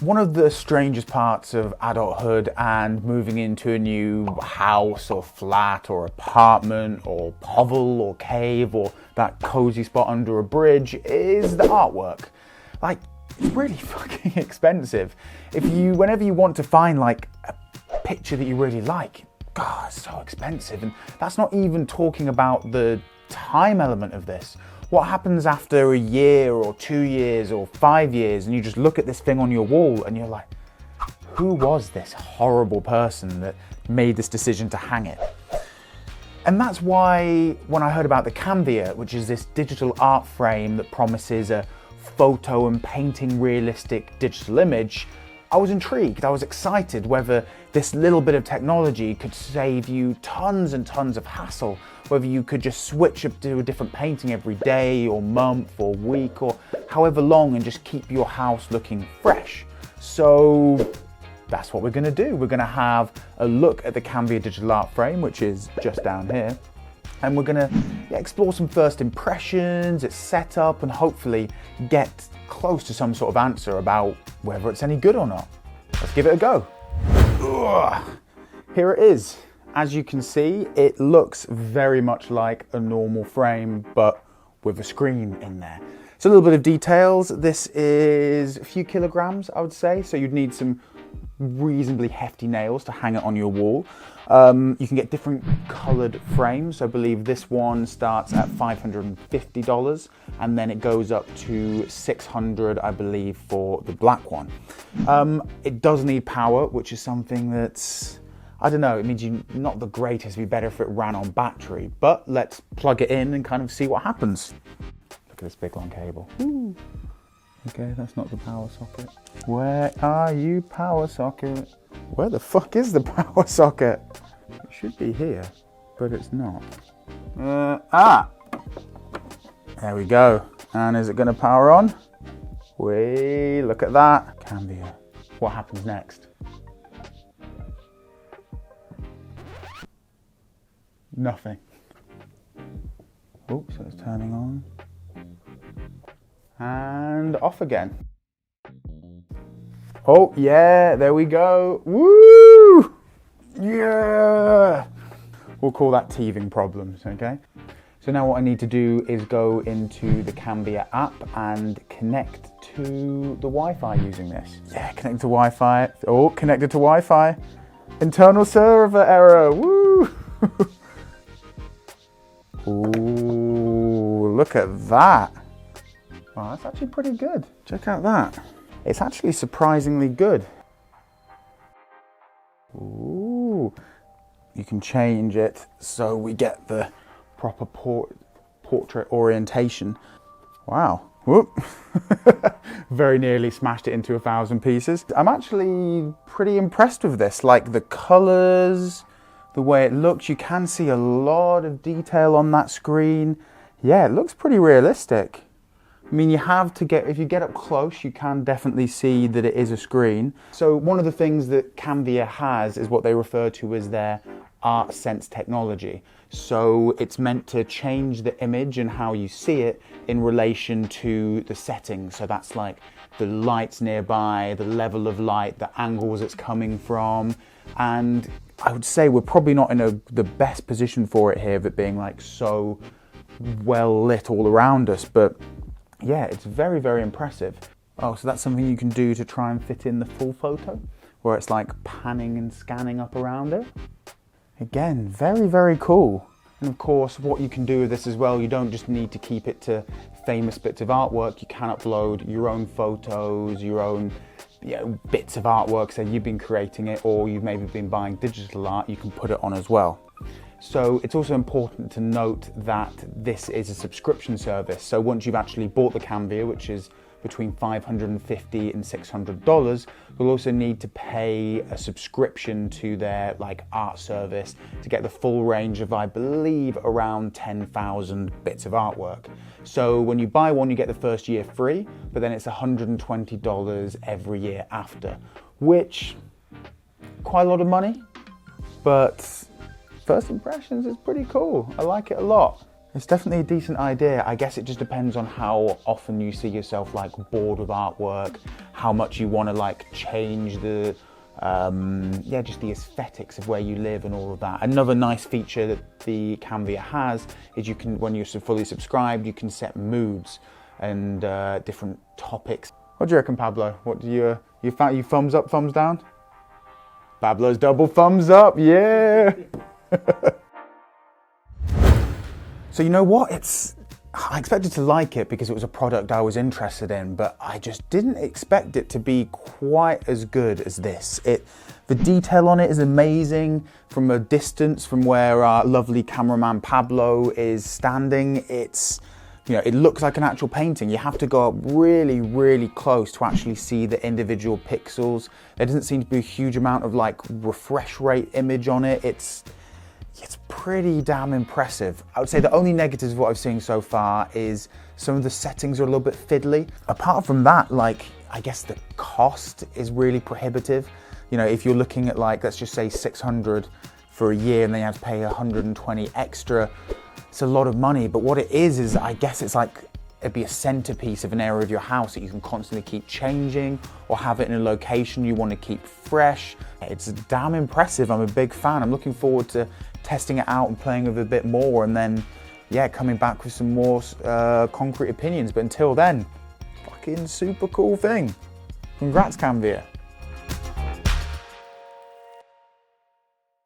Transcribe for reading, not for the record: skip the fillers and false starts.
One of the strangest parts of adulthood and moving into a new house or flat or apartment or hovel or cave or that cozy spot under a bridge is the artwork. Like, it's really fucking expensive. Whenever you want to find like a picture that you really like, God, it's so expensive. And that's not even talking about the time element of this. What happens after a year or 2 years or 5 years and you just look at this thing on your wall and you're like, who was this horrible person that made this decision to hang it? And that's why when I heard about the Canvia, which is this digital art frame that promises a photo and painting realistic digital image, I was intrigued, I was excited whether this little bit of technology could save you tons and tons of hassle, whether you could just switch up to a different painting every day or month or week or however long and just keep your house looking fresh. So that's what we're gonna do. We're gonna have a look at the Canvia digital art frame, which is just down here. And we're gonna explore some first impressions, its setup, and hopefully get close to some sort of answer about whether it's any good or not. Let's give it a go. Ugh. Here it is. As you can see, it looks very much like a normal frame, but with a screen in there. So a little bit of details. This is a few kilograms, I would say. So you'd need some reasonably hefty nails to hang it on your wall. You can get different colored frames. I believe this one starts at $550 and then it goes up to $600, I believe, for the black one. It does need power, which is something that's, I don't know, it means you're not the greatest. It'd be better if it ran on battery, but let's plug it in and kind of see what happens. Look at this big long cable. Ooh. Okay, that's not the power socket. Where are you, power socket? Where the fuck is the power socket? It should be here, but it's not. There we go. And is it gonna power on? Wait, look at that. Canvia. What happens next? Nothing. Oh, so it's turning on. And off again. Oh yeah, there we go. Woo! Yeah! We'll call that teething problems, okay? So now what I need to do is go into the Canvia app and connect to the Wi-Fi using this. Yeah, connected to Wi-Fi. Oh, connected to Wi-Fi. Internal server error, woo! Ooh, look at that. Wow, that's actually pretty good. Check out that. It's actually surprisingly good. Ooh. You can change it so we get the proper portrait orientation. Wow. Whoop. Very nearly smashed it into 1,000 pieces. I'm actually pretty impressed with this. Like the colors, the way it looks, you can see a lot of detail on that screen. Yeah, it looks pretty realistic. I mean, you have to if you get up close, you can definitely see that it is a screen. So one of the things that Canvia has is what they refer to as their Art Sense technology. So it's meant to change the image and how you see it in relation to the settings. So that's like the lights nearby, the level of light, the angles it's coming from. And I would say we're probably not in the best position for it here, of it being like so well lit all around us, but yeah, it's very, very impressive. Oh, so that's something you can do to try and fit in the full photo, where it's like panning and scanning up around it. Again, very, very cool. And of course, what you can do with this as well, you don't just need to keep it to famous bits of artwork. You can upload your own photos, your own bits of artwork, say you've been creating it, or you've maybe been buying digital art, you can put it on as well. So it's also important to note that this is a subscription service. So once you've actually bought the Canvia, which is between $550 and $600, you'll also need to pay a subscription to their like art service to get the full range of, I believe, around 10,000 bits of artwork. So when you buy one, you get the first year free, but then it's $120 every year after, which quite a lot of money, but first impressions is pretty cool. I like it a lot. It's definitely a decent idea. I guess it just depends on how often you see yourself like bored with artwork, how much you want to like change the yeah, just the aesthetics of where you live and all of that. Another nice feature that the Canvia has is you can, when you're fully subscribed, you can set moods and different topics. What do you reckon, Pablo? What do you found? You thumbs up, thumbs down? Pablo's double thumbs up, yeah. So you know what? I expected to like it because it was a product I was interested in, but I just didn't expect it to be quite as good as this. The detail on it is amazing from a distance, from where our lovely cameraman Pablo is standing. You know, it looks like an actual painting. You have to go up really, really close to actually see the individual pixels. There doesn't seem to be a huge amount of like refresh rate image on it. It's pretty damn impressive. I would say the only negatives of what I've seen so far is some of the settings are a little bit fiddly. Apart from that, like, I guess the cost is really prohibitive. You know, if you're looking at like, let's just say 600 for a year and then you have to pay 120 extra, it's a lot of money. But what it is I guess it's like, it'd be a centerpiece of an area of your house that you can constantly keep changing, or have it in a location you want to keep fresh. It's damn impressive. I'm a big fan. I'm looking forward to testing it out and playing with it a bit more, and then, yeah, coming back with some more concrete opinions. But until then, fucking super cool thing. Congrats, Canvia.